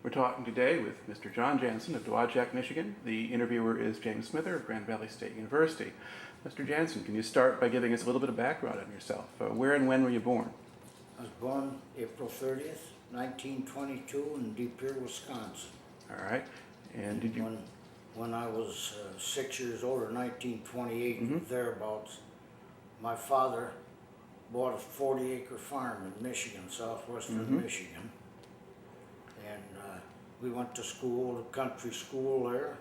We're talking today with Mr. John Janssen of Dowagiac, Michigan. The interviewer is James Smither of Grand Valley State University. Mr. Janssen, can you start by giving us a little bit of background on yourself? Where and when were you born? I was born April 30th, 1922 in De Pere, Wisconsin. All right. And did you... When I was 6 years old, or 1928, thereabouts, my father bought a 40-acre farm in Michigan, southwestern Michigan. And we went to school, the country school there,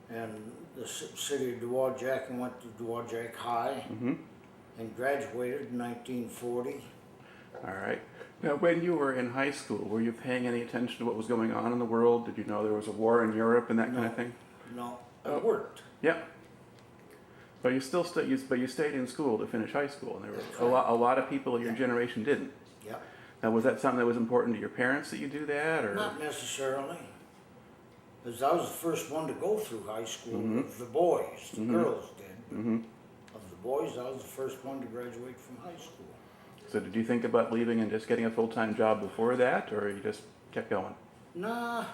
and the city of Dowagiac, and went to Dowagiac High, and graduated in 1940. All right. Now, when you were in high school, were you paying any attention to what was going on in the world? Did you know there was a war in Europe and that kind of thing? No, I worked. Yeah. But you still but you stayed in school to finish high school, and there were That's a lot of people of your generation didn't. Yeah. Now, was that something that was important to your parents that you do that, or Not necessarily, because I was the first one to go through high school of the boys. The girls did, but of the boys, I was the first one to graduate from high school. So did you think about leaving and just getting a full-time job before that, or you just kept going? Nah,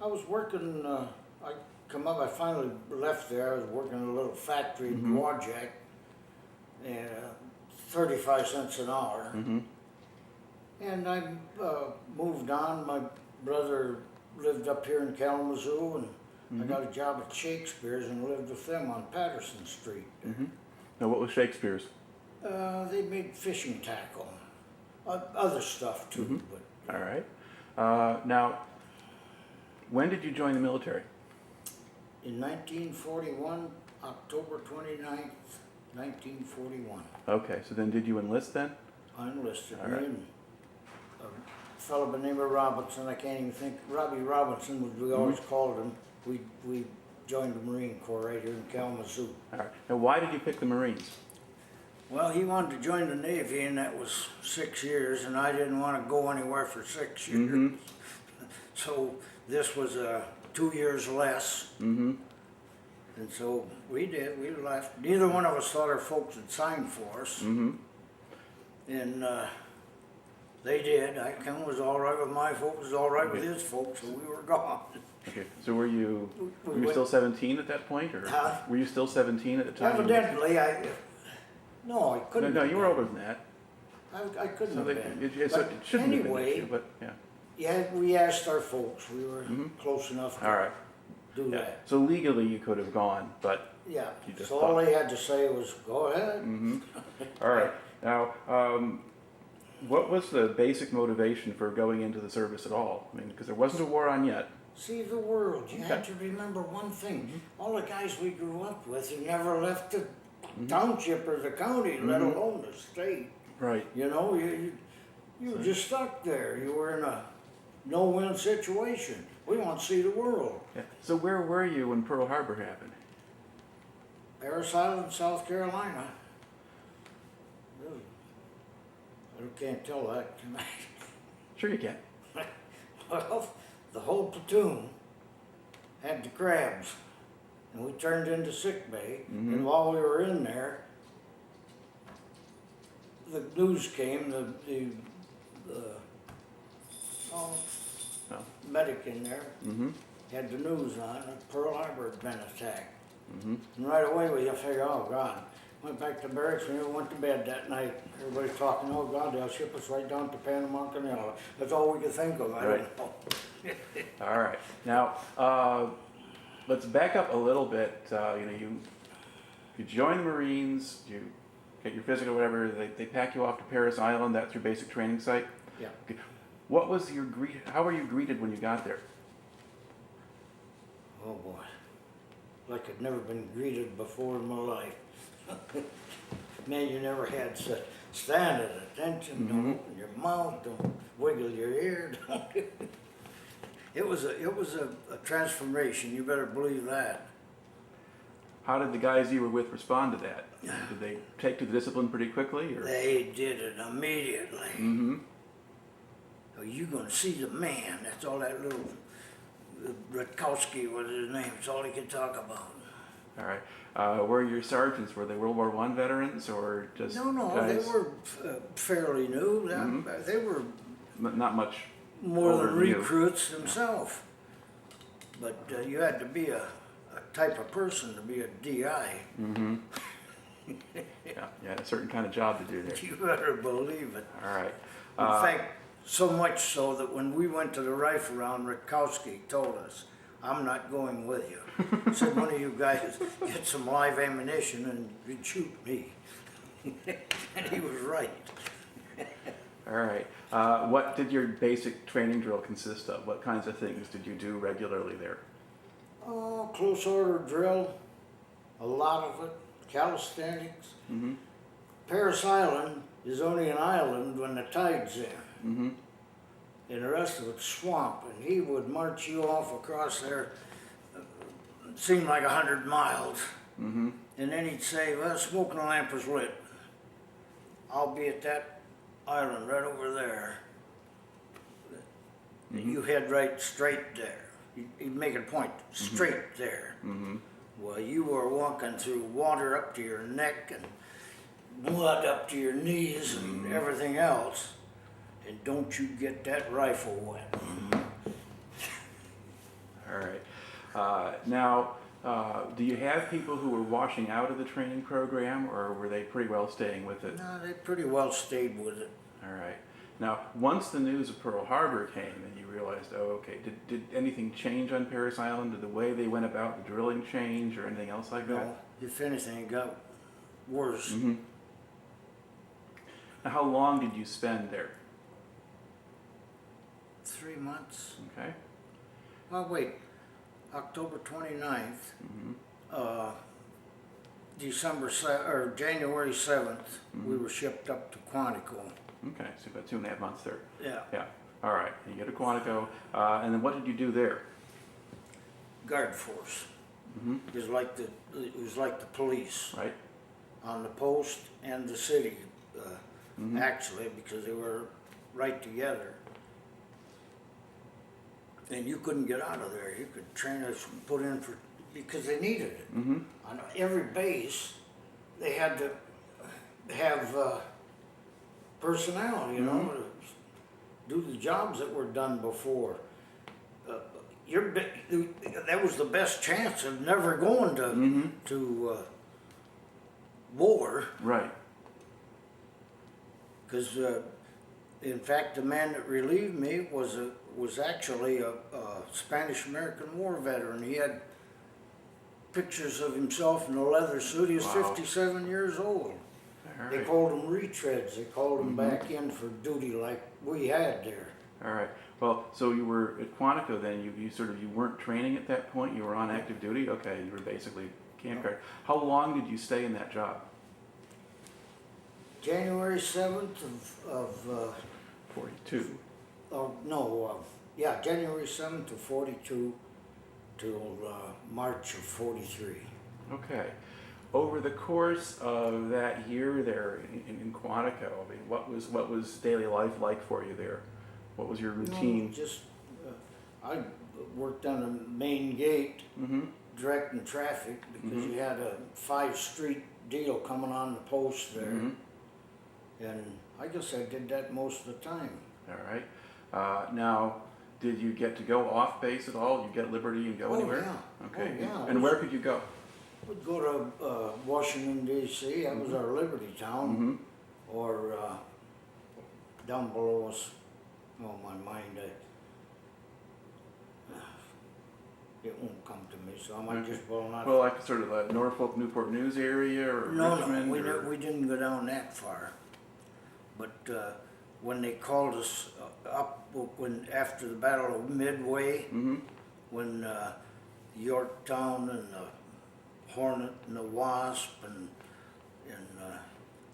I was working. I finally left there. I was working in a little factory in Dowagiac, and 35 cents an hour. And I moved on. My brother lived up here in Kalamazoo, and I got a job at Shakespeare's and lived with them on Patterson Street. Now, what was Shakespeare's? They made fishing tackle, other stuff too. But All right. Now, when did you join the military? in 1941, October 29th, 1941, Okay, so then did you enlist then? I enlisted. All right. Me and a fellow by the name of Robinson, I can't even think, Robbie Robinson, we always called him. We joined the Marine Corps right here in Kalamazoo. All right. Now, why did you pick the Marines? Well, he wanted to join the Navy, and that was 6 years, and I didn't want to go anywhere for 6 years. So this was 2 years less. And so we did, we left. Neither one of us thought our folks had signed for us. And they did. I kind of was all right with my folks, was all right with his folks, so we were gone. Okay, so were you still 17 at that point, or Huh? were you still 17 at the time? Evidently, no, I couldn't. No, have you were been. older than that. I couldn't So have been. it But shouldn't anyway, have been an issue, but yeah. yeah, we asked our folks. We were close enough to All right. do Yeah. that. So legally you could have gone, but Yeah. You just So all thought. they had to say was, "Go ahead." all right. Now, what was the basic motivation for going into the service at all? I mean, because there wasn't a war on yet. See the world. You had to remember one thing. All the guys we grew up with, who never left the township or the county, let alone the state. Right. You know, you were just stuck there. You were in a no-win situation. We want to see the world. Yeah. So where were you when Pearl Harbor happened? Parris Island, South Carolina. I can't tell that tonight. Sure you can. Well, the whole platoon had the crabs, and we turned into sick bay. And while we were in there, the news came. The medic in there had the news on that Pearl Harbor had been attacked. And right away we figured, oh God. Went back to barracks and we went to bed that night. Everybody's talking, oh God, they'll ship us right down to Panama Canal. That's all we could think of. I don't know. All right. Now, let's back up a little bit. You join the Marines, you get your physical, whatever. They pack you off to Parris Island. That's your basic training site. Yeah. Okay. What was your How were you greeted when you got there? Oh boy. Like I'd never been greeted before in my life. Man, you never had to stand at attention, don't open your mouth, don't wiggle your ear. It was a transformation, you better believe that. How did the guys you were with respond to that? Did they take to the discipline pretty quickly? Or? They did it immediately. Oh, you're going to see the man. That's all that little Rutkowski was his name. That's all he could talk about. All right. Were your sergeants, were they World War I veterans or just No, guys? they were fairly new. They were Not much more older than than you. recruits themselves. But you had to be a type of person to be a DI. Mm-hmm. Yeah, you had a certain kind of job to do there. You better believe it. All right. In fact, so much so that when we went to the rifle round, Rutkowski told us, "I'm not going with you." He said, "One of you guys get some live ammunition and you'd shoot me." And he was right. All right. What did your basic training drill consist of? What kinds of things did you do regularly there? Oh, close order drill, a lot of it, calisthenics. Mm-hmm. Paris Island is only an island when the tide's in. Mm-hmm. And the rest of it's swamp, and he would march you off across there, it seemed like 100 miles. Mm-hmm. And then he'd say, "Well, smoking lamp is lit. I'll be at that island right over there." Mm-hmm. You head right straight there. He'd make a point, straight there. Mm-hmm. Well, you were walking through water up to your neck and mud up to your knees and everything else. And don't you get that rifle wet. All right. Now, do you have people who were washing out of the training program, or were they pretty well staying with it? No, they pretty well stayed with it. All right. Now, once the news of Pearl Harbor came and you realized, oh, okay, did anything change on Paris Island? Did the way they went about the drilling change or anything else like that? No, if anything, it got worse. Mm-hmm. Now, how long did you spend there? 3 months. Okay. Oh, wait. October 29th, December or January 7th, we were shipped up to Quantico. Okay, so about 2.5 months there. Yeah, Yeah. All right. You go to Quantico, and then what did you do there? guard force. Mm-hmm. It was like the police Right. on the post and the city, actually, because they were right together. And you couldn't get out of there. You could train us, put in for, because they needed it. Mm-hmm. On every base, they had to have personnel, you know, to do the jobs that were done before. That was the best chance of never going to war, Right. because in fact the man that relieved me was actually a Spanish-American War veteran. He had pictures of himself in a leather suit. He was Wow. 57 years old. All They right. called them retreads. They called them back in for duty like we had there. All right. Well, so you were at Quantico then. You weren't training at that point. You were on active duty. Okay. You were basically camp guard. How long did you stay in that job? January 7th of 42. January 7th of 42 till March of 43. Okay. Over the course of that year there in Quantico, I mean, what was daily life like for you there? What was your routine? Just I worked on the main gate, Mm-hmm. directing traffic, because you had a 5-street deal coming on the post there, and I guess I did that most of the time. All right. Now, did you get to go off base at all? Did you get liberty and go Oh, anywhere? yeah. Okay. Oh, yeah. And where could you go? We'd go to Washington, D.C., that was our Liberty Town, Mm-hmm. or down below us, oh, my mind, it won't come to me, so I might just not. Well, like sort of a Norfolk, Newport News area, or No, Richmond? we didn't go down that far. But when they called us up, after the Battle of Midway, Mm-hmm. when Yorktown and the Hornet and the Wasp and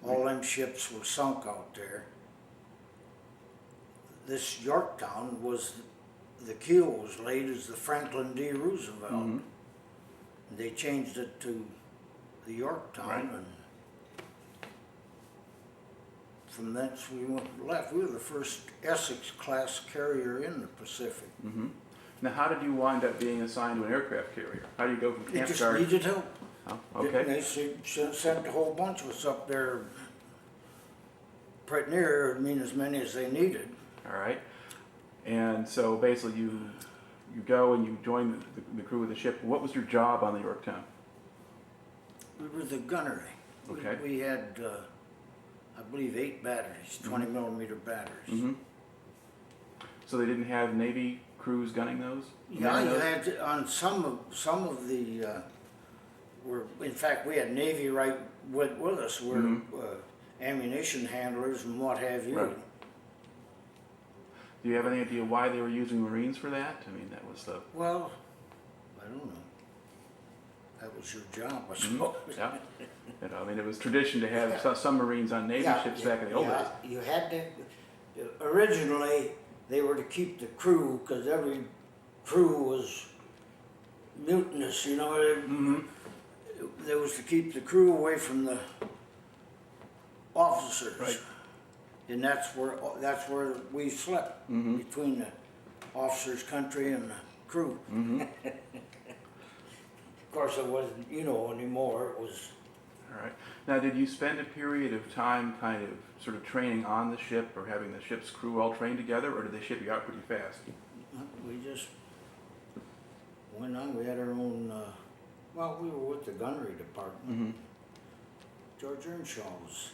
all them ships were sunk out there, this Yorktown was, the keel was laid as the Franklin D. Roosevelt. Mm-hmm. They changed it to the Yorktown, Right. and from thence we left. We were the first Essex class carrier in the Pacific. Mm-hmm. Now, how did you wind up being assigned to an aircraft carrier? How do you go from They camp just guard? needed help. Oh, And okay. they sent a whole bunch of us up there, pretty near, I mean, as many as they needed. All right. And so basically you go and you join the crew of the ship. What was your job on the Yorktown? We were the gunnery. Okay. We had, I believe, 8 batteries, 20 millimeter batteries. Mm-hmm. So they didn't have Navy crews gunning those? Yeah, you those? had on some of the in fact we had Navy right with us. We're ammunition handlers and what have you. Right. Do you have any idea why they were using Marines for that? I mean, that was the... Well, I don't know. That was your job, I suppose. Yeah. You know, I mean, it was tradition to have some Marines on Navy ships back in the old days. You had to. Originally, they were to keep the crew because every crew was mutinous. You know, there was to keep the crew away from the officers. Right. And that's where we slept between the officers' country and the crew. Of course, it wasn't, anymore. It was. All right. Now, did you spend a period of time kind of sort of training on the ship or having the ship's crew all trained together, or did they ship you out pretty fast? We just went on. We had our own. Well, we were with the gunnery department. George Earnshaw was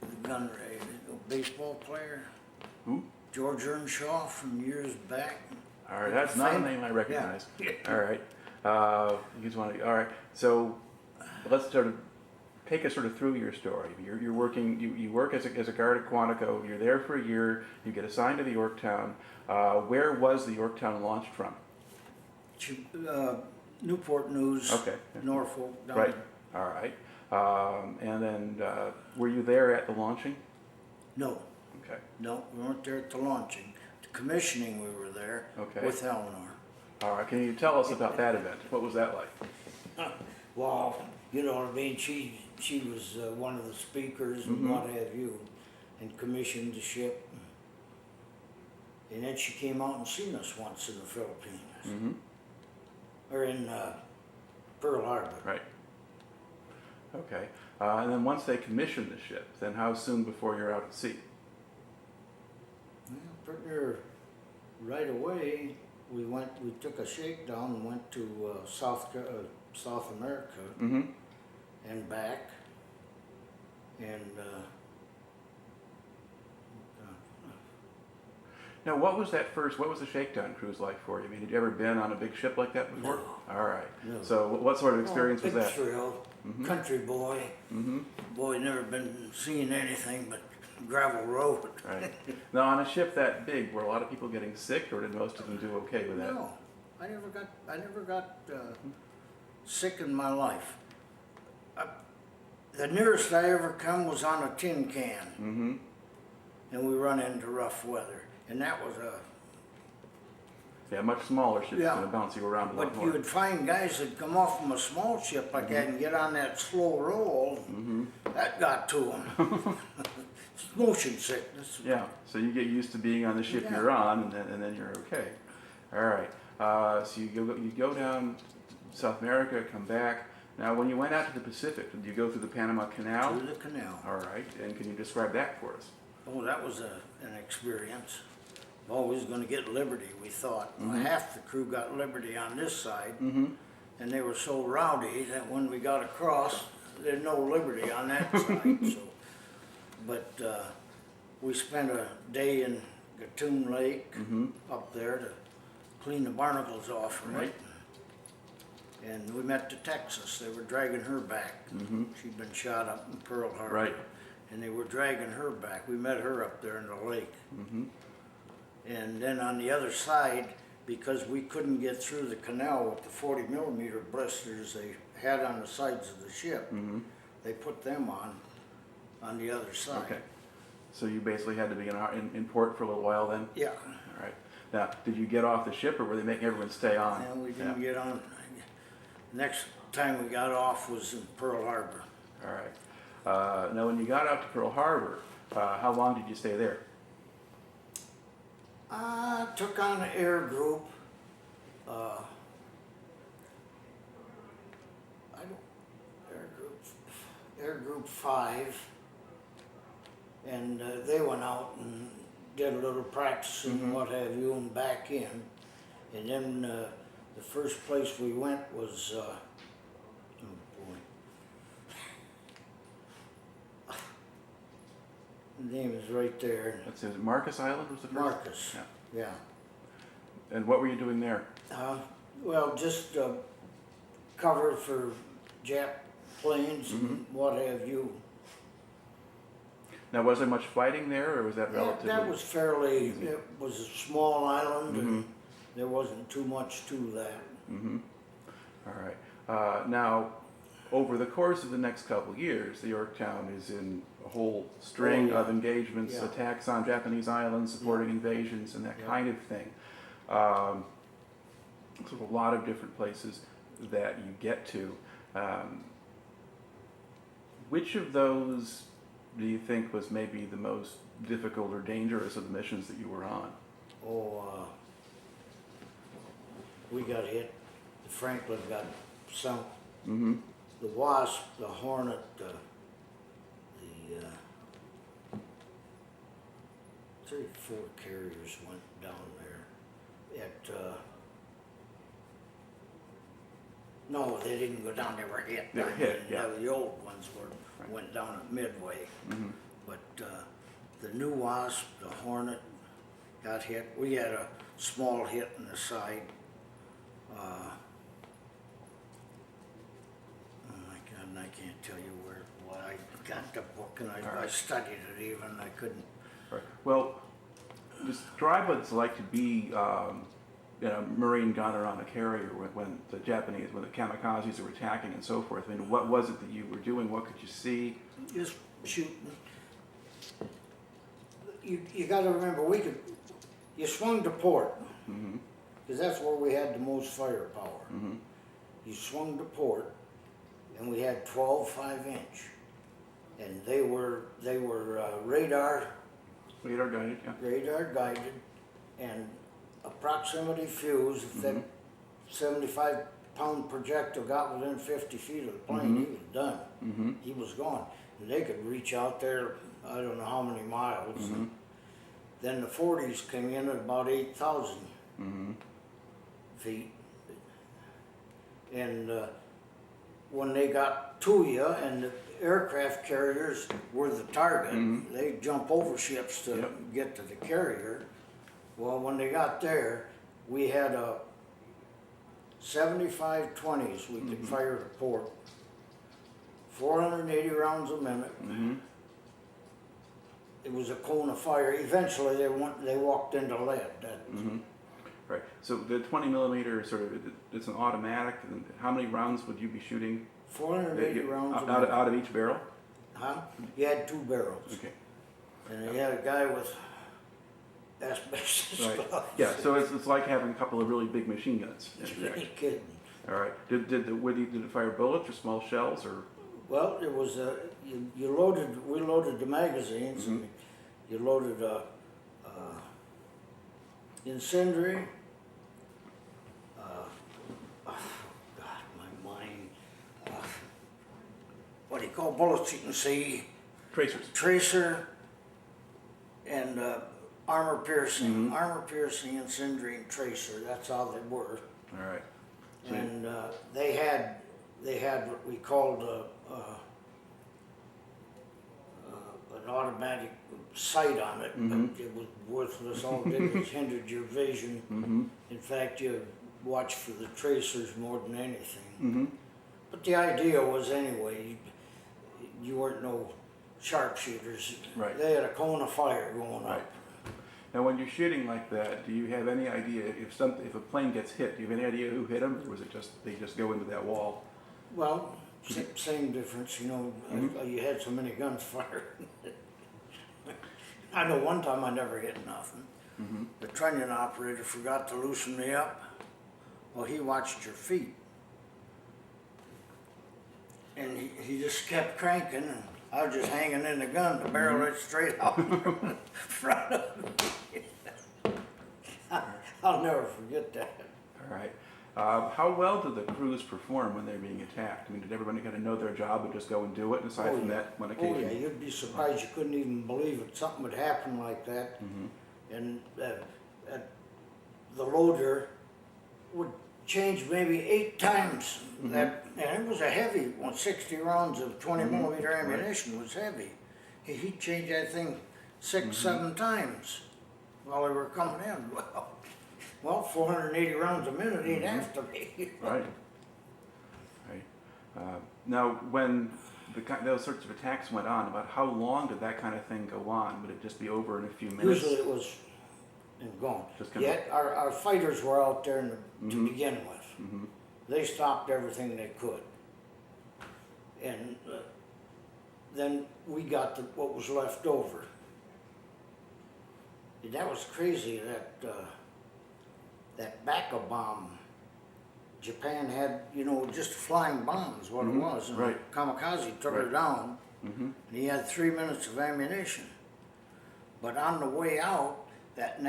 the gunnery, the baseball player. Who? George Earnshaw from years back. All right, that's not a name I recognize. Yeah. All right. You just want to. All right. So let's sort of take us sort of through your story. You're working. You work as a guard at Quantico. You're there for a year. You get assigned to the Yorktown. Where was the Yorktown launched from? Newport News. Okay. Norfolk. Down Right. All right. And then were you there at the launching? No. Okay. No, we weren't there at the launching. The commissioning, we were there with Eleanor. All right. Can you tell us about that event? What was that like? Well, you know what I mean. She was one of the speakers and what have you, and commissioned the ship. And then she came out and seen us once in the Philippines, or in Pearl Harbor. Right. Okay. And then once they commissioned the ship, then how soon before you're out at sea? Well, pretty near right away. We took a shakedown and went to South America and back, and Now, what was the shakedown cruise like for you? I mean, had you ever been on a big ship like that before? No. All right. No. So what sort of experience was big that? thrill, country boy. Boy, never been seeing anything but gravel road. Right. Now, on a ship that big, were a lot of people getting sick, or did most of them do okay with that? No, I never got sick in my life. The nearest I ever come was on a tin can, and we run into rough weather, and that was a. Yeah, much smaller ships Yeah. going to bounce you around a lot But more. you would find guys that come off from a small ship like that and get on that slow roll. That got to them. Motion sickness. Yeah, so you get used to being on the ship Yeah. you're on, and then you're okay. All right. So you go down to South America, come back. Now, when you went out to the Pacific, did you go through the Panama Canal? Through the canal. All right. And can you describe that for us? Oh, that was an experience. Always going to get liberty, we thought. Well, half the crew got liberty on this side, and they were so rowdy that when we got across, there's no liberty on that side. So, but we spent a day in Gatun Lake up there to clean the barnacles off from Right. it. And we met the Texas. They were dragging her back. She'd been shot up in Pearl Harbor. Right. And they were dragging her back. We met her up there in the lake. And then on the other side, because we couldn't get through the canal with the 40 millimeter blisters they had on the sides of the ship, they put them on the other side. Okay. So you basically had to be in port for a little while then? Yeah. All right. Now, did you get off the ship, or were they making everyone stay on? And we didn't get on. Next time we got off was in Pearl Harbor. All right. Now, when you got out to Pearl Harbor, how long did you stay there? Took on an air group. Air group 5, and they went out and did a little practicing, what have you, and back in. And then the first place we went was, oh boy. The name is right there. Let's see, was it Marcus Island was the first? Marcus. Yeah. Yeah. And what were you doing there? Well, just cover for Jap planes and what have you. Now, was there much fighting there, or was that Yeah, relatively? that was fairly, it was a small island and there wasn't too much to that. All right. Now, over the course of the next couple of years, the Yorktown is in a whole string of engagements, Yeah. attacks on Japanese islands, supporting invasions, and that kind of thing. So a lot of different places that you get to. Which of those do you think was maybe the most difficult or dangerous of the missions that you were on? Oh, we got hit. The Franklin got sunk. The Wasp, the Hornet, the 34 carriers went down there. No, they didn't go down. They were hit. They were hit, yeah. The old ones went down at Midway. But the new Wasp, the Hornet, got hit. We had a small hit in the side. Oh my God, and I can't tell you what I got the book and I studied it even. I couldn't. Right. Well, describe what it's like to be Marine gunner on a carrier when the kamikazes were attacking and so forth. I mean, what was it that you were doing? What could you see? Just shooting. You got to remember, you swung to port, because that's where we had the most firepower. You swung to port, and we had 12 5-inch, and they were radar Radar guided, yeah. radar guided, and a proximity fuse. If that 75-pound projectile got within 50 feet of the plane, he was done. He was gone. And they could reach out there, I don't know how many miles. Then the 40s came in at about 8,000 feet. And when they got to you, and the aircraft carriers were the target, they'd jump over ships to get to the carrier. Well, when they got there, we had a 75 20s we could fire to port, 480 rounds a minute. It was a cone of fire. Eventually, they walked into lead. Right. So the 20 millimeter it's an automatic. And how many rounds would you be shooting? 480 rounds a minute. Out of each barrel? Huh? You had 2 barrels. Okay. And they had a guy with asbestos Right. gloves. Yeah. So it's like having a couple of really big machine guns. You ain't kidding. All right. Did it fire bullets or small shells or? Well, it was we loaded the magazines, and you loaded incendiary. Oh God, my mind. What do you call bullets you can see? Tracers. Tracer and armor piercing. Armor piercing, incendiary, and tracer. That's how they were. All right. So And they had what we called an automatic sight on it, but it was worthless. All it did was hindered your vision. In fact, you watched for the tracers more than anything. But the idea was, anyway, you weren't no sharpshooters. Right. They had a cone of fire going Right. up. Now, when you're shooting like that, do you have any idea if a plane gets hit? Do you have any idea who hit them, or is it just they just go into that wall? Well, same difference, you know. You had so many guns fired. I know one time I never hit nothing. The trunnion operator forgot to loosen me up. Well, he watched your feet. And he just kept cranking, and I was just hanging in the gun, the barrel right straight out in front of me. I'll never forget that. All right. How well do the crews perform when they're being attacked? I mean, did everybody kind of know their job and just go and do it? Aside from that, one occasion. Oh yeah, you'd be surprised. You couldn't even believe it. Something would happen like that. And the loader would change maybe 8 times. That, and it was a heavy one. 60 rounds of 20 millimeter ammunition was heavy. He'd change that thing 6, 7 times while they were coming in. Well, 480 rounds a minute, he'd have to be. Right. Right. Now, when those sorts of attacks went on, about how long did that kind of thing go on? Would it just be over in a few minutes? Usually it was and gone. Just kind Yet our fighters were out there to begin with. They stopped everything they could. And then we got what was left over. And that was crazy, that Baka bomb. Japan had, just flying bombs, what it was. And Right. Kamikaze took her down, and he had 3 minutes of ammunition. But on the way out, that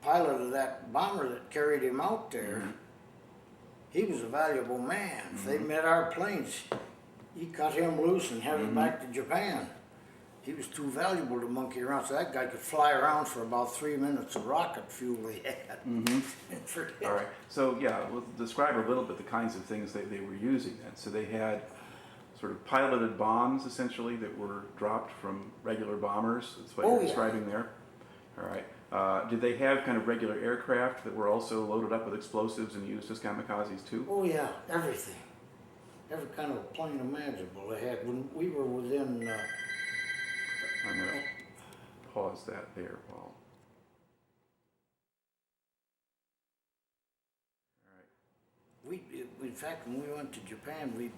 pilot of that bomber that carried him out there, he was a valuable man. If they met our planes, he cut him loose and headed back to Japan. He was too valuable to monkey around, so that guy could fly around for about 3 minutes of rocket fuel he had. And forget. All right. So yeah, we'll describe a little bit the kinds of things they were using then. So they had sort of piloted bombs essentially that were dropped from regular bombers. That's what you're describing there. All right. Did they have kind of regular aircraft that were also loaded up with explosives and used as kamikazes too? Oh yeah, everything. Every kind of plane imaginable they had. When we were within... I'm going to pause that there while. All right. In fact, when we went to Japan, we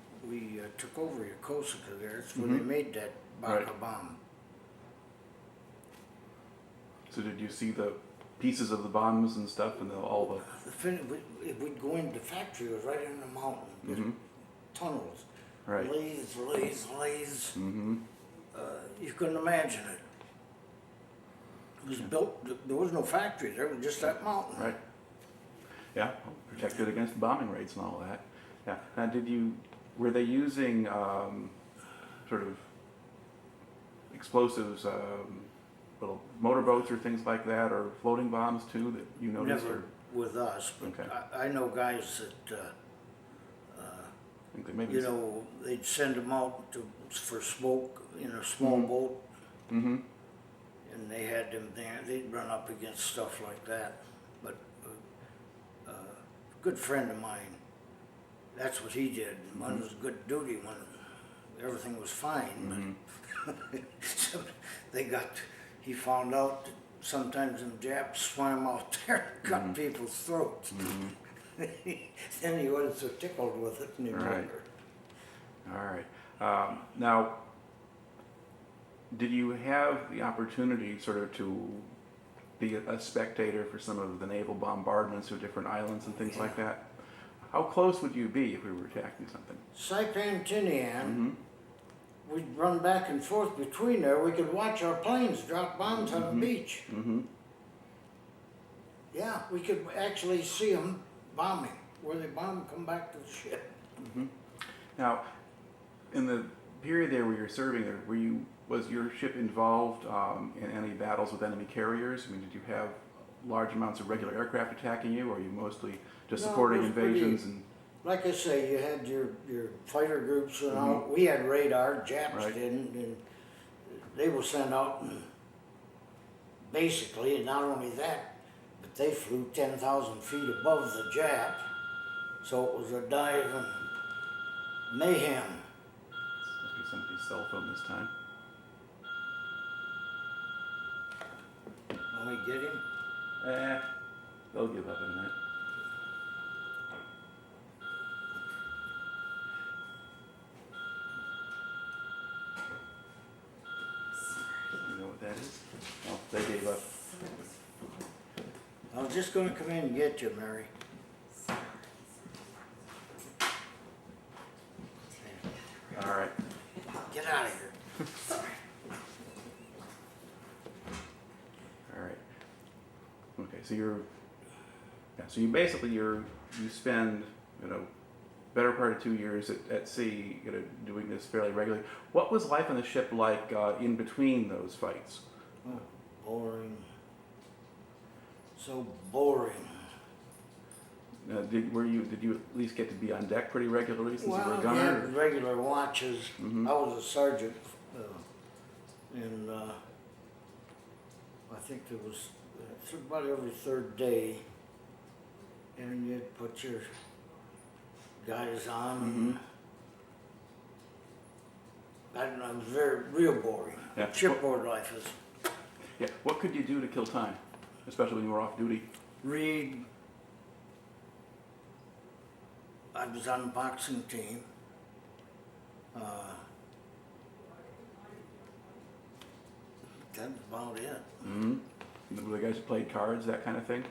took over Yokosuka there. It's where they made that Baka bomb. So did you see the pieces of the bombs and stuff and all the? We'd go in, the factory was right in the mountain. There's tunnels. Right. Lathes. You couldn't imagine it. It was built, there was no factory there, it was just that mountain. Right. Yeah, protected against bombing raids and all that. Yeah. Now, were they using sort of explosives, little motorboats or things like that, or floating bombs too that you noticed? Never with us, but Okay. I know guys that, I think maybe they'd send them out for smoke in a small boat. And they had them there. They'd run up against stuff like that. But a good friend of mine, that's what he did. One was good duty when everything was fine. But so he found out that sometimes them Japs swam out there and cut people's throats. Then he wasn't so tickled with it anymore. All right. Now, did you have the opportunity sort of to be a spectator for some of the naval bombardments of different islands and things like that? How close would you be if we were attacking something? Saipan, Tinian, we'd run back and forth between there. We could watch our planes drop bombs on the beach. Yeah, we could actually see them bombing. Where they bomb, come back to the ship. Now, in the period there where you're serving there, was your ship involved in any battles with enemy carriers? I mean, did you have large amounts of regular aircraft attacking you, or are you mostly just supporting invasions? Like I say, you had your fighter groups and all. We had radar, Japs didn't, and they were sent out and basically, and not only that, but they flew 10,000 feet above the Jap, so it was a dive and mayhem. Must be somebody's cell phone this time. Let me get him. They'll give up in a minute. You know what that is? Oh, they gave up. I was just going to come in and get you, Mary. All right. Get out of here. All right. Okay, so you basically you spend better part of 2 years at sea, doing this fairly regularly. What was life on the ship like in between those fights? Oh, boring. So boring. Did you at least get to be on deck pretty regularly since you were a Well, gunner? we had regular watches. Mhm. I was a sergeant, and I think it was about every third day, and you'd put your guys on. Mhm. I don't know, it was real boring. Yeah. Shipboard life is Yeah. What could you do to kill time, especially when you were off duty? read. I was on the boxing team. That's about it. Mm-hmm. Were the guys who played cards, that kind of thing?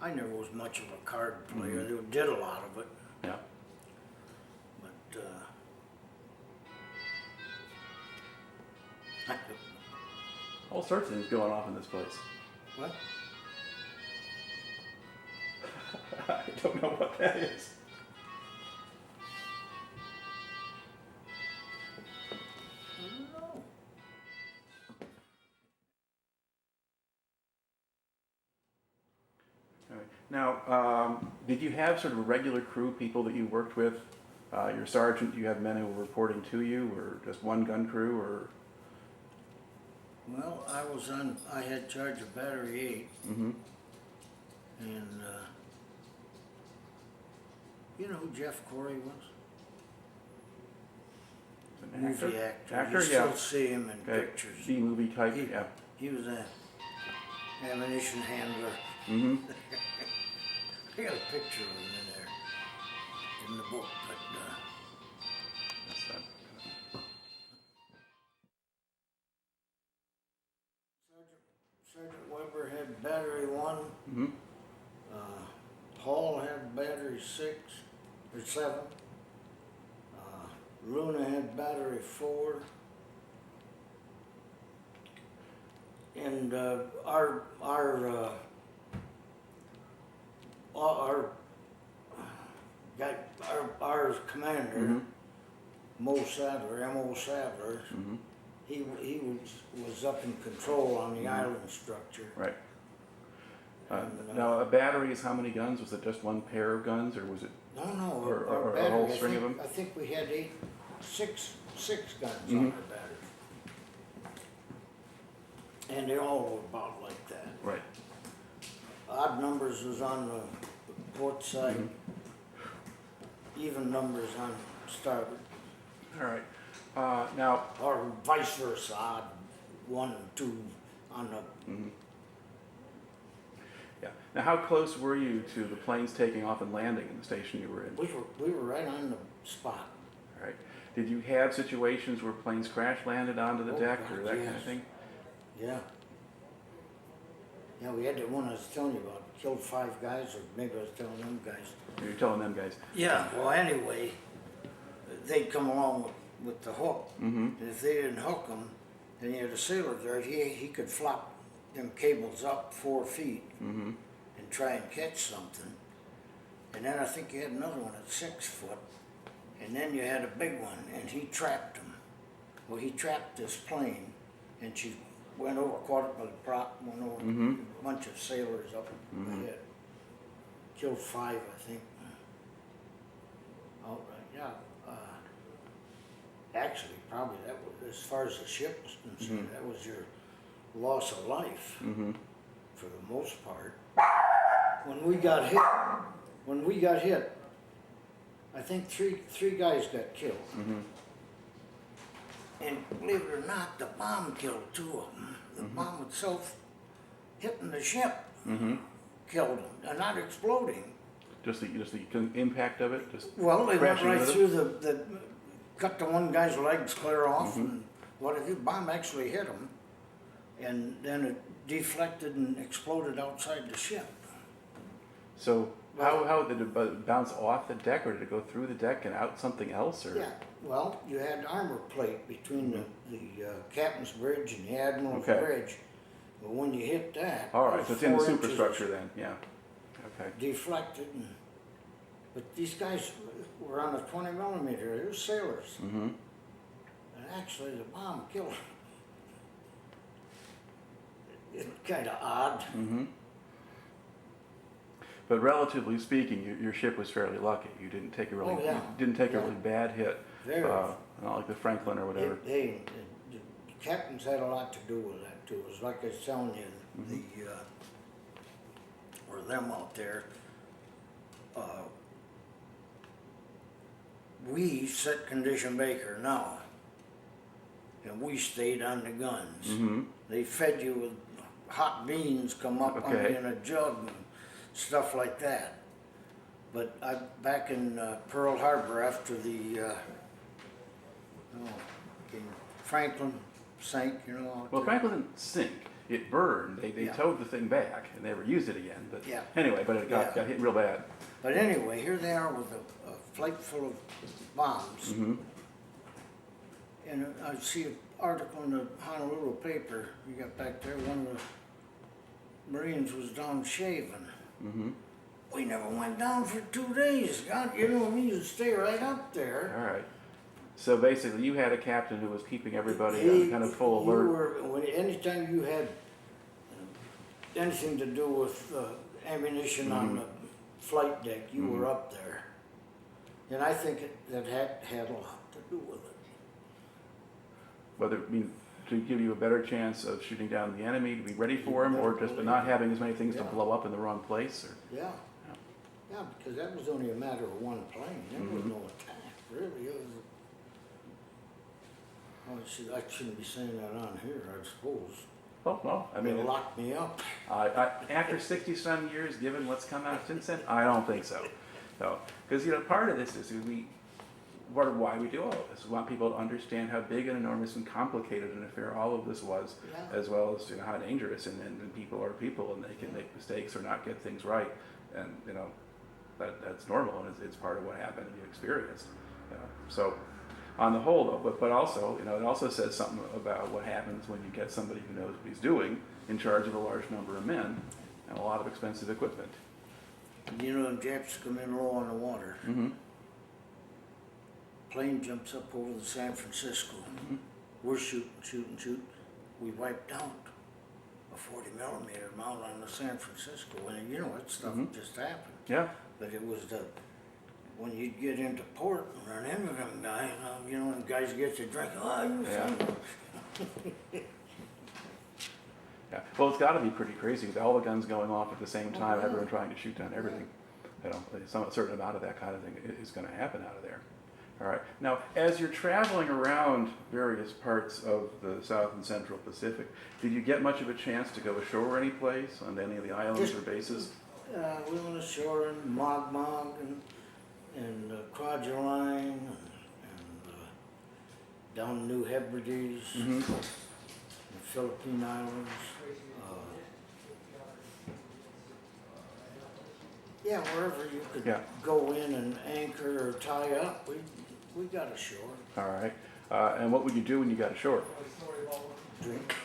I never was much of a card player. Mhm. They did a lot of it, Yeah. but All sorts of things going off in this place. what? I don't know what that is. I don't know. All right. Now, did you have sort of a regular crew, people that you worked with? Your sergeant, do you have men who were reporting to you, or just one gun crew, or? Well, I had charge of Battery 8, Mm-hmm. and you know who Jeff Corey was? An Movie actor. Actor, You yeah. still see him in Okay. pictures. B-movie type, He- yeah. He was a ammunition handler. Mm-hmm. I got a picture of him in there, in the book, but Sergeant Weber had Battery 1, Mm-hmm. Hall had Battery 6 or 7, Luna had Battery 4, and our guy, our commander, Mm-hmm. Mo Sadler, M.O. Sadler, Mm-hmm. he was up in control on the island structure. Right. And, Now, a battery is how many guns? Was it just one pair of guns, or was it? No, Or our a battery, whole string of them? I think we had six guns Mhm. on our battery. And they all were about like that. Right. Odd numbers was on the port side, even numbers on starboard, All right. Now, or vice versa, odd 1 and 2 on the, yeah. Now, how close were you to the planes taking off and landing in the station you were in? we were right on the spot. All right. Did you have situations where planes crash landed onto the Oh, deck God, or that kind of yes. thing? Yeah. Yeah, we had the one I was telling you about, killed 5 guys, or maybe I was telling them guys. You're telling them guys. Yeah, well, anyway, they'd come along with the hook, Mm-hmm. and if they didn't hook them, then you had a sailor there, he could flop them cables up 4 feet Mm-hmm. and try and catch something. And then I think you had another one at 6 foot, and then you had a big one, and he trapped them. Well, he trapped this plane, and she went over, caught it by the prop, went over, Mhm. a bunch of sailors up the head. Killed 5, I think. Outright, yeah. Actually, probably that was, as far as the ship was concerned, that was your loss of life Mm-hmm. for the most part. When we got hit, I think three guys got killed. Mm-hmm. And believe it or not, the bomb killed 2 of them. The bomb itself hitting the ship Mm-hmm. killed them. They're not exploding. Just the impact of it? Just Well, they went crashing right with it? through the cut the one guy's legs clear off, and what if the bomb actually hit him, and then it deflected and exploded outside the ship. So how did it bounce off the deck, or did it go through the deck and out something else? Or? Yeah, well, you had armor plate between the captain's bridge and the admiral's Okay. bridge. But when you hit that, All it right, was so it's in the 4 inches superstructure then, yeah. Okay. deflected. But these guys were on a 20 millimeter. They were sailors, Mm-hmm. and actually the bomb killed them. it's kind of odd. Mm-hmm. But relatively speaking, your ship was fairly lucky. You didn't take a really, Oh, yeah. you didn't take a Yeah. really bad hit. Very. Not like the Franklin or whatever. The captains had a lot to do with that too. It was like I was telling you, Mm-hmm. or them out there. We set condition Baker now, and we stayed on the guns. Mm-hmm. They fed you with hot beans, come up on Okay. in a jug and stuff like that. But back in Pearl Harbor after the Franklin sank, you know. out Well, there. Franklin didn't sink. It burned. They Yeah. towed the thing back and never used it again. But Yeah. anyway, but it got Yeah. hit real bad. But anyway, here they are with a flight full of bombs. Mm-hmm. And I see an article in the Honolulu paper, you got back there, one of the Marines was down shaving. Mm-hmm. We never went down for 2 days. God, you know, we used to stay right up there. All right. So basically, you had a captain who was keeping everybody on kind of full alert. Anytime you had anything to do with ammunition on the flight deck, you were up there. And I think that had a lot to do with it. Whether to give you a better chance of shooting down the enemy, to be ready for him, or just not having as many things to Yeah. blow up in the wrong place. Or Yeah. Yeah, because that was only a matter of one plane. There was no attack, really. It was. I shouldn't be saying that on here, I suppose. oh well, I mean, They locked me up. after 60-some years, given what's come out since then, I don't think so. No, because part of this is part of why we do all of this. We want people to understand how big and enormous and complicated an affair all of this was, Yeah. as well as how dangerous and people are people and they can make mistakes or not get things right, and that's normal and it's part of what happened and you experienced. So, on the whole, though, but also it also says something about what happens when you get somebody who knows what he's doing in charge of a large number of men and a lot of expensive equipment. You know, them Japs come in low on the water. Mm-hmm. Plane jumps up over the San Francisco. We're shooting. We wiped out a 40 millimeter mount on the San Francisco. And that stuff just happened. Yeah. But it was when you get into port and run into them guys, and guys get you drinking, Yeah. Yeah. Well, it's got to be pretty crazy with all the guns going off at the same time, yeah. everyone trying to shoot down everything. A certain amount of that kind of thing is going to happen out of there. All right. Now, as you're traveling around various parts of the South and Central Pacific, did you get much of a chance to go ashore any place on any of the islands or bases? We went ashore in Mogmog and Kwajalein and down New Hebrides, Mm-hmm. the Philippine Islands. Wherever you could Yeah. go in and anchor or tie up, we got ashore. All right. And what would you do when you got ashore? Drink.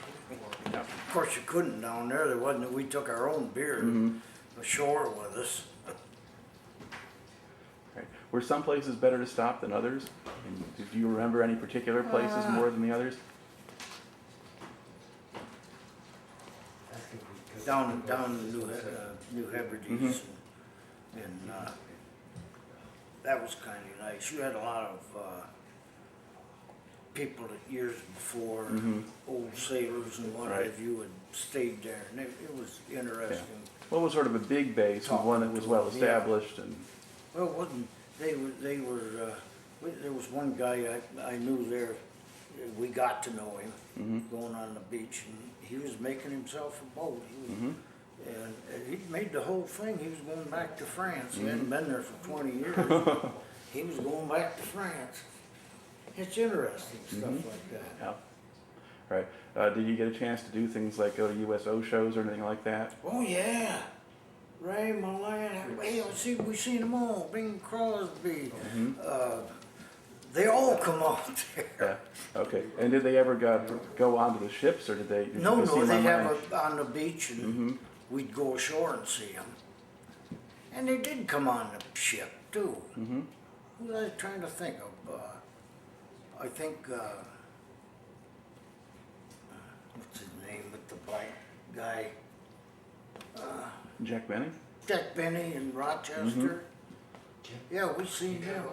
Yeah. Of course, you couldn't down there. There wasn't. We took our own beer ashore with us. Right. Were some places better to stop than others? And do you remember any particular places more than the others? Down in New Hebrides, and that was kind of nice. You had a lot of people that years before, old sailors and what Right. have you, had stayed there, and it was interesting. What was sort of a big base and one that was well established and Well, it wasn't they were there was one guy I knew there. We got to know him going on the beach, and he was making himself a boat. And he made the whole thing. He was going back to France. He hadn't been there for 20 years. He was going back to France. It's interesting stuff like that. yeah. Right. Did you get a chance to do things like go to USO shows or anything like that? Oh yeah, Ray Milan. Hey, we seen them all. Bing Crosby. They all come out there. Yeah. Okay. And did they ever go onto the ships, or did you No, just see them they'd on have land? on the beach, and we'd go ashore and see them. And they did come on the ship too. Who was I trying to think of? I think what's his name with the guy, Jack Benny? Jack Benny in Rochester. Yeah, we seen him.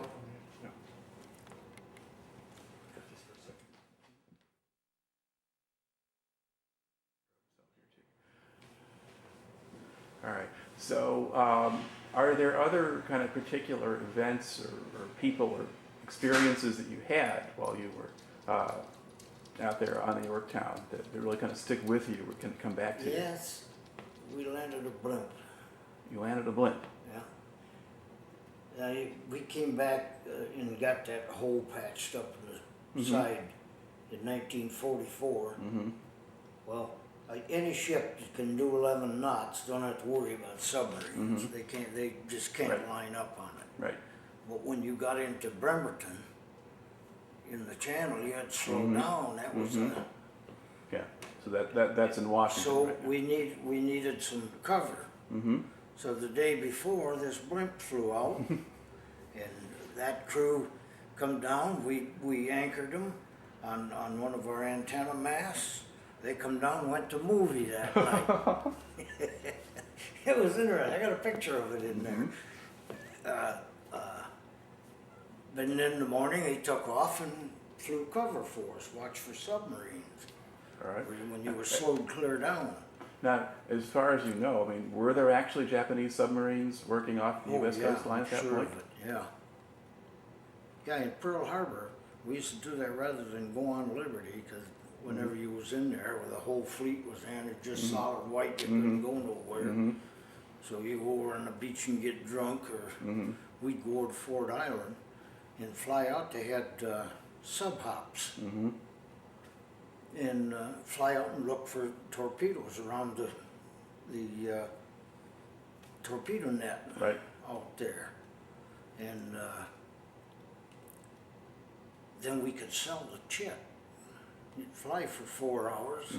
All right. So, are there other kind of particular events or people or experiences that you had while you were out there on the Yorktown that really kind of stick with you or can come back to you? Yes, we landed a blimp. You landed a blimp. Yeah. We came back and got that hole patched up in the side in 1944. Well, like any ship that can do 11 knots don't have to worry about submarines. They just can't line up on it. Right. But when you got into Bremerton, in the channel, you had to slow down. That was Yeah. So that's in Washington. so right now. we needed some cover. So the day before, this blimp flew out, and that crew come down. We anchored them on one of our antenna masts. They come down and went to movie that night. It was interesting. I got a picture of it in there. But then in the morning, he took off and flew cover for us, watched for submarines. All right. When you were slowed clear down. Now, as far as you know, I mean, were there actually Japanese submarines working off the U.S. coastline at that sure point? of it, yeah. Yeah, in Pearl Harbor, we used to do that rather than go on Liberty, because whenever you was in there, where the whole fleet was in, it just solid white, you couldn't go nowhere. So you go over on the beach and get drunk, or we'd go over to Fort Island and fly out. They had sub-hops. And fly out and look for torpedoes around the torpedo net out there. And then we could sell the chip. You'd fly for 4 hours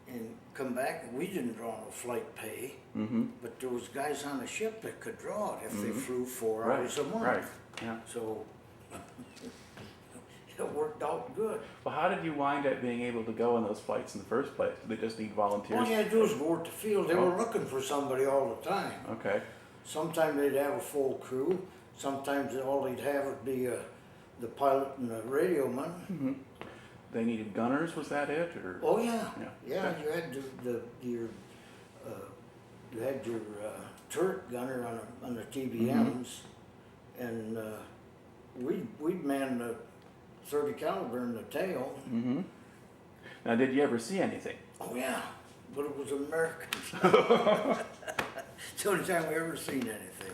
and come back. We didn't draw no flight pay, but there was guys on the ship that could draw it if they flew 4 hours a month. Right. Yeah. So it worked out good. Well, how did you wind up being able to go on those flights in the first place? Did they just need volunteers? All you had to do was go out to the field. They were looking for somebody all the time. Okay. Sometimes they'd have a full crew. Sometimes all they'd have would be the pilot and the radio man. They needed gunners. Was that it? Or? Oh yeah, Yeah. You had your turret gunner on the TBMs, and we'd man the 30 caliber in the tail. Now, did you ever see anything? Oh yeah, but it was Americans. It's the only time we ever seen anything.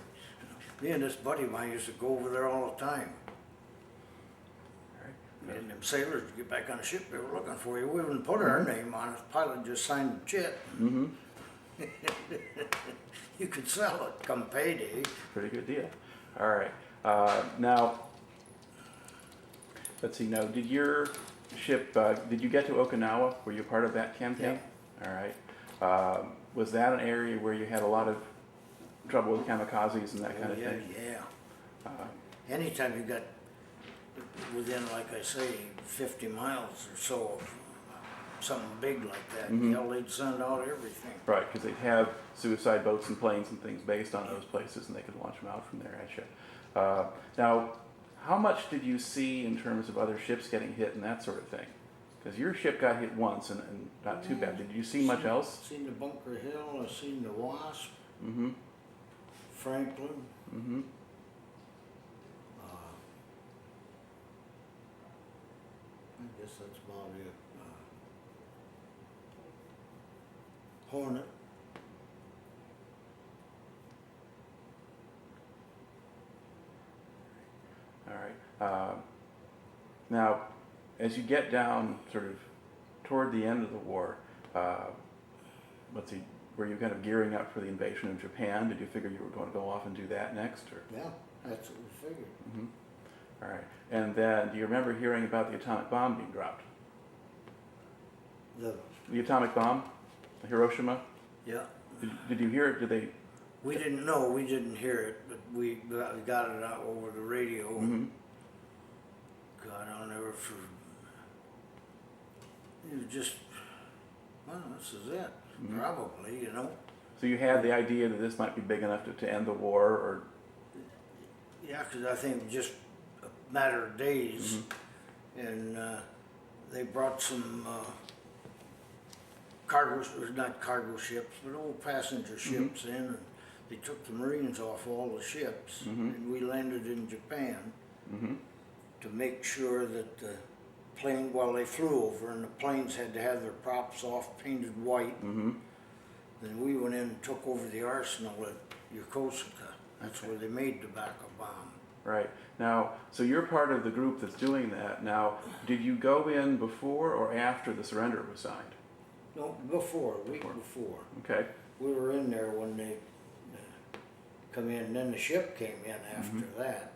Me and this buddy of mine used to go over there all the time. And them sailors would get back on the ship, they were looking for you. We wouldn't put our name on it. The pilot just signed the chip. You could sell it come payday. Pretty good deal. All right. Now, let's see. Now, did your ship? Did you get to Okinawa? Were you part of that campaign? Yeah. All right. Was that an area where you had a lot of trouble with kamikazes and that kind of thing? Yeah. Anytime you got within, like I say, 50 miles or so of something big like that, they'd send out everything. Right, because they'd have suicide boats and planes and things based on those places, and they could launch them out from there at you. Now, how much did you see in terms of other ships getting hit and that sort of thing? Because your ship got hit once and not too bad. Did you see much else? Seen the Bunker Hill, I've seen the Wasp, Franklin. I guess that's about it. Hornet. All right. Now, as you get down sort of toward the end of the war, let's see, were you kind of gearing up for the invasion of Japan? Did you figure you were going to go off and do that next? Or? Yeah, that's what we figured. All right. And then, do you remember hearing about the atomic bomb being dropped? The atomic bomb? Hiroshima? Yeah. Did you hear it? Did they? We didn't know, we didn't hear it, but we got it out over the radio. God, I'll never forget. It was just, well, this is it, probably, you know. So you had the idea that this might be big enough to end the war, or Yeah, 'cause I think just a matter of days, and they brought some cargo, or not cargo ships, but old passenger ships in, and they took the Marines off all the ships, and we landed in Japan to make sure that the plane, while they flew over, and the planes had to have their props off, painted white. Then we went in and took over the arsenal at Yokosuka. That's where they made tobacco bomb. right. Now, so you're part of the group that's doing that. Now, did you go in before or after the surrender was signed? No, before, a week before. Okay. We were in there when they come in, and then the ship came in after that.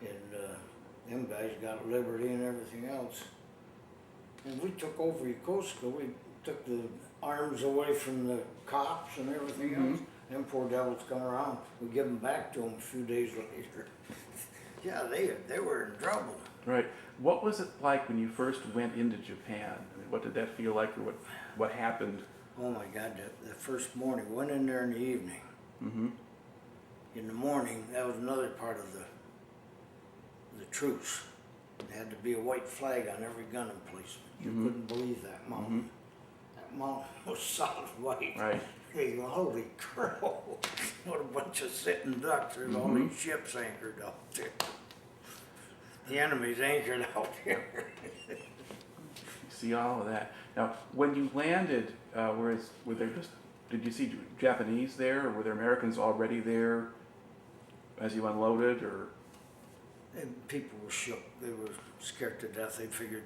And them guys got liberty and everything else. And we took over Yokosuka. We took the arms away from the cops and everything else. Them poor devils come around. We give them back to them a few days later. Yeah, they were in trouble. Right. What was it like when you first went into Japan? I mean, what did that feel like, or what happened? Oh my God, the first morning, we went in there in the evening. In the morning, that was another part of the truce. There had to be a white flag on every gun emplacement. You couldn't believe that mountain. That mountain was solid white. Right. Hey, holy crow, what a bunch of sitting ducks. There's all these ships anchored out there. The enemy's anchored out here. You see all of that. Now, when you landed, were there just, did you see Japanese there, or were there Americans already there as you unloaded, or? And people were shook. They were scared to death. They figured,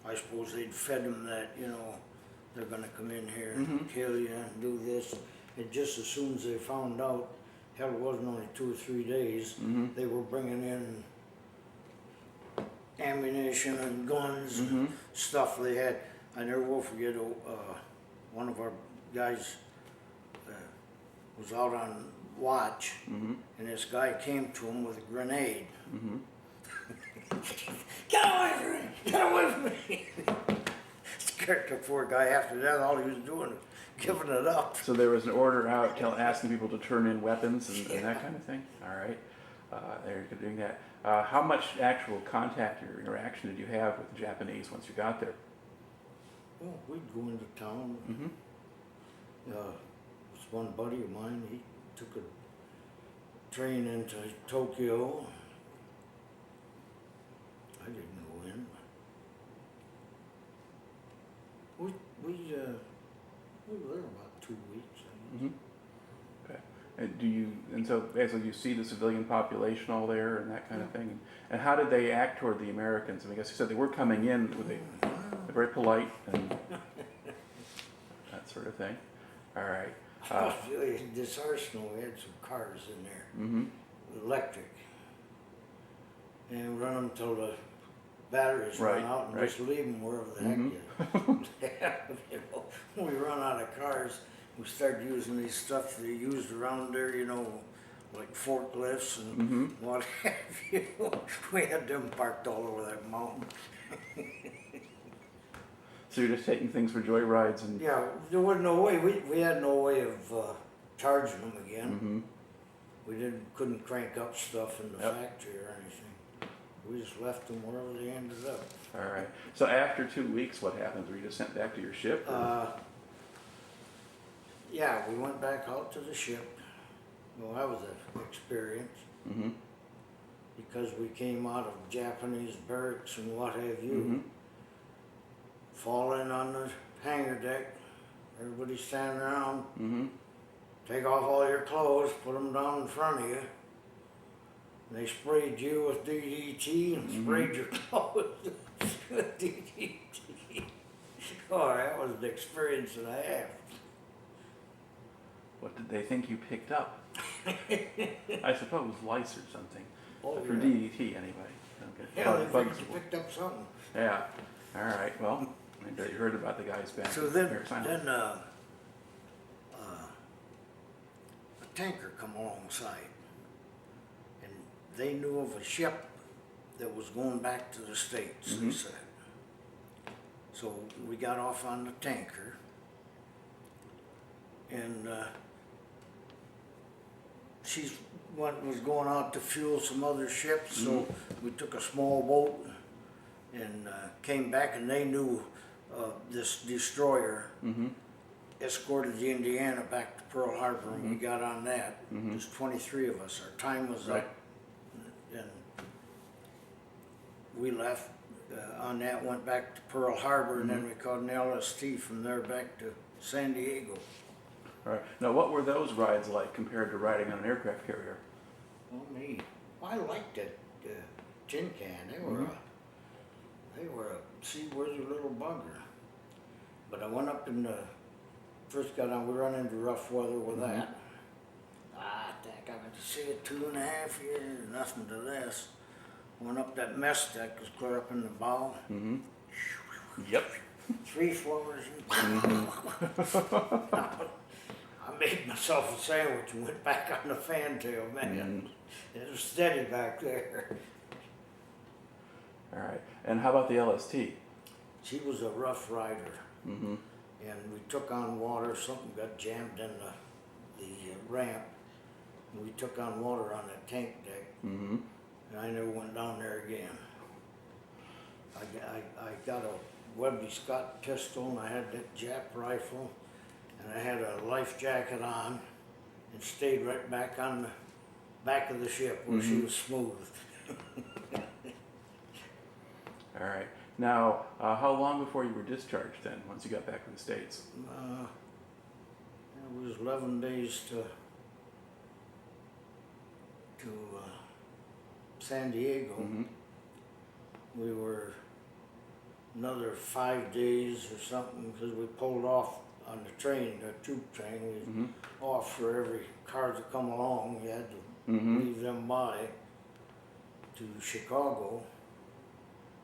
I suppose they'd fed them that, you know, they're gonna come in here and kill you and do this. And just as soon as they found out, hell, it wasn't only 2 or 3 days, they were bringing in ammunition and guns and stuff they had. I never will forget, one of our guys was out on watch, and this guy came to him with a grenade. Get away from me! Get away from me! Scared the poor guy. After that, all he was doing was giving it up. So there was an order out asking people to turn in weapons and that kind of thing? All right. They're doing that. How much actual contact or interaction did you have with the Japanese once you got there? Well, we'd go into town. This one buddy of mine, he took a train into Tokyo. I didn't go in. We were there about 2 weeks. I guess. Okay. And so basically you see the civilian population all there and that kind of thing. And how did they act toward the Americans? I mean, I guess you said they were coming in, they're very polite and that sort of thing. All right. This arsenal, we had some cars in there, electric, and run them till the batteries run out, and just leave them wherever the heck you know, when we run out of cars, we start using these stuff they used around there, you know, like forklifts and what have you. We had them parked all over that mountain. So you're just taking things for joyrides and... Yeah, there was no way. We had no way of charging them again. We couldn't crank up stuff in the factory or anything. We just left them wherever they ended up. All right. So after 2 weeks, what happens? Were you just sent back to your ship? Yeah, we went back out to the ship. Well, that was an experience. Because we came out of Japanese barracks and what have you. Fall in on the hangar deck. Everybody standing around. Take off all your clothes, put them down in front of you. And they sprayed you with DDT and sprayed your clothes with DDT. Oh, that was the experience that I had. What did they think you picked up? I suppose lice or something. Oh, For yeah. DDT anyway. Okay. Yeah, they Bugs. figured you picked up something. Yeah. All right. Well, I bet you heard about the guys back. So at then Parris Island. a tanker come alongside, and they knew of a ship that was going back to the States, they said. So we got off on the tanker, and was going out to fuel some other ships, so we took a small boat and came back, and they knew this destroyer escorted the Indiana back to Pearl Harbor, and we got on that. There's 23 of us. Our time was Right. up, and we left on that, went back to Pearl Harbor, and then we caught an LST from there back to San Diego. All right. Now, what were those rides like compared to riding on an aircraft carrier? Oh me, I liked that tin can. They were a seaworthy little bugger. But I went up and first got on. We run into rough weather with that. I think I went to sea it 2.5 years. Nothing to this. Went up that mess deck, was clear up in the bow. Yep. 3 floors. I made myself a sandwich and went back on the fantail, man. It was steady back there. All right. And how about the LST? She was a rough rider. And we took on water. Something got jammed in the ramp. And we took on water on that tank deck. And I never went down there again. I got a Webley Scott pistol, and I had that Jap rifle, and I had a life jacket on, and stayed right back on the back of the ship where she was smooth. All right. Now, how long before you were discharged then, once you got back to the States? It was 11 days to San Diego. We were another 5 days or something, because we pulled off on the train, the tube train. We off for every car that come along. We had to leave them by to Chicago,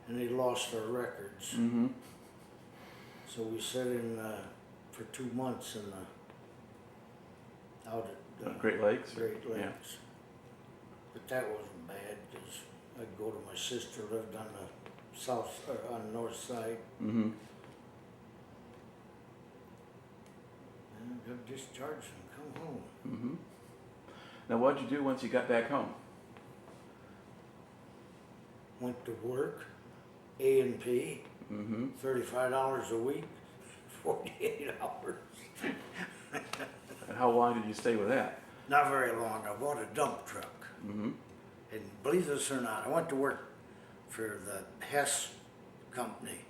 and they lost our records. So we sat in for 2 months in out at Great Lakes? Great Lakes. Yeah. But that wasn't bad, because I'd go to my sister, lived on the south, or on the north side. And got discharged and come home. Now, what did you do once you got back home? Went to work, A&P, $35 a week, 48 hours. And how long did you stay with that? Not very long. I bought a dump truck. And believe this or not, I went to work for the Hess company.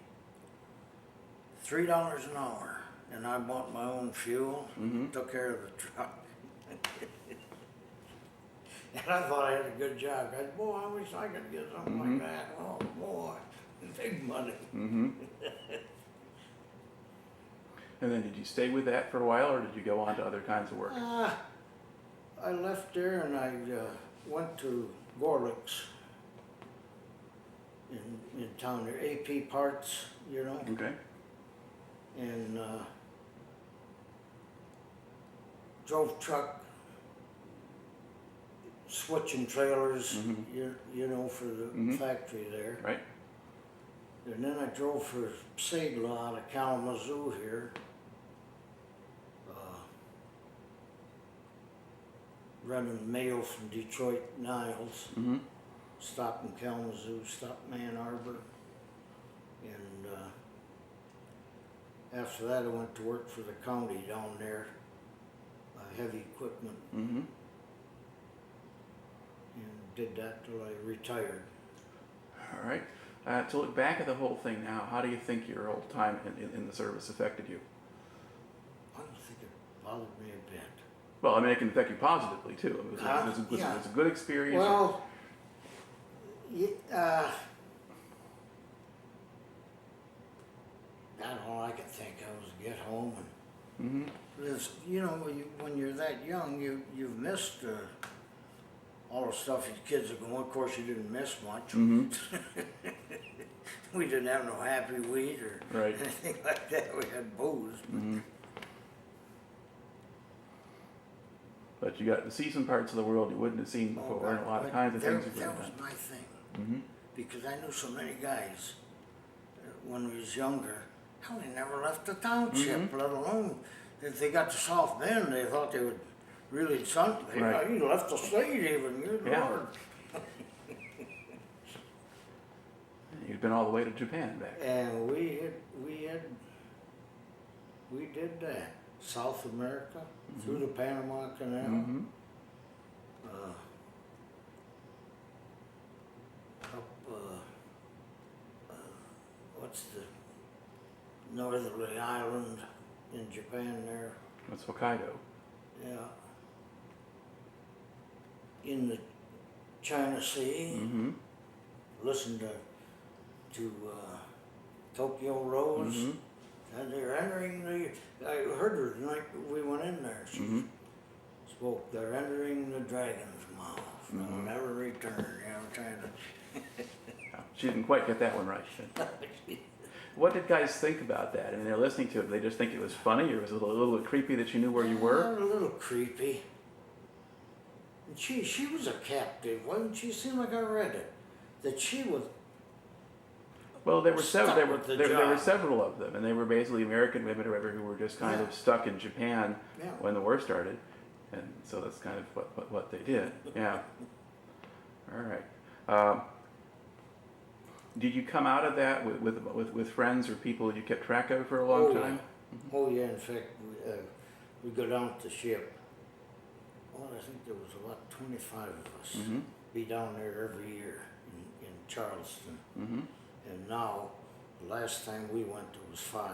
$3 an hour. And I bought my own fuel, took care of the truck. And I thought I had a good job. I said, boy, I wish I could get something like that. Oh boy, big money. And then did you stay with that for a while, or did you go on to other kinds of work? I left there and I went to Gorlick's in town there, AP Parts, you know. Okay. And drove truck, switching trailers, you know, for the factory there. Right. And then I drove for Sagla out of Kalamazoo here. Running mail from Detroit, Niles. Stopped in Kalamazoo, stopped in Ann Arbor. And after that I went to work for the county down there, heavy equipment. And did that till I retired. All right. To look back at the whole thing now, how do you think your old time in the service affected you? I don't think it bothered me a bit. Well, I mean, it can affect you positively too. It was a good experience. Well, not all I could think of was get home and because, you know, when you're that young, you've missed all the stuff your kids are going. Of course, you didn't miss much. We didn't have no Happy Wheat or anything like that. We had booze. But you got to see some parts of the world you wouldn't have seen before, and a lot of kinds of things you wouldn't have That was done. my thing. Because I knew so many guys when we was younger hell, they never left the township, let alone if they got to South Bend, they thought they would really something. Right. You left the state even, good Yeah. Lord. You'd been all the way to Japan back. And we did that. South America, through the Panama Canal. Mm-hmm. Up, what's the northerly island in Japan there? That's Hokkaido. Yeah. In the China Sea. Mm-hmm. Listened to Tokyo Rose. Mm-hmm. And they're entering I heard her the night we went in there. She spoke, they're entering the dragon's mouth. They'll never return, trying to. She didn't quite get that one right. What did guys think about that? I mean, they're listening to it. They just think it was funny, or was it a little bit creepy that you knew where you were? A little creepy. And she was a captive, wasn't she? Seemed like I read it. That she was. Well, there were several. There Stuck with the were job. several of them, and they were basically American women or whatever who were just kind of stuck in Japan when the war started, and so that's kind of what they did. Yeah. All right. Did you come out of that with friends or people you kept track of for a long time? Yeah. Oh yeah. In fact, we go down to the ship. Well, I think there was about 25 of us. Be down there every year in Charleston. And now, the last time we went, there was 5.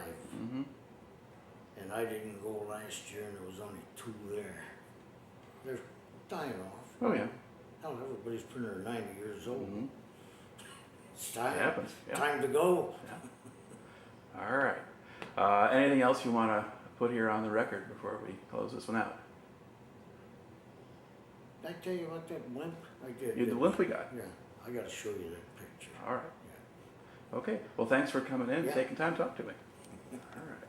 And I didn't go last year, and there was only 2 there. They're dying off. Oh yeah. Hell, everybody's pretty near 90 years old. It's time. It happens. Yeah. Time to go. Yeah. All right. Anything else you want to put here on the record before we close this one out? Did I tell you about that blimp? I did. The blimp we got. Yeah, I got to show you that picture. All right. Okay. Well, thanks for coming in and Yeah. taking time to talk to me. All right.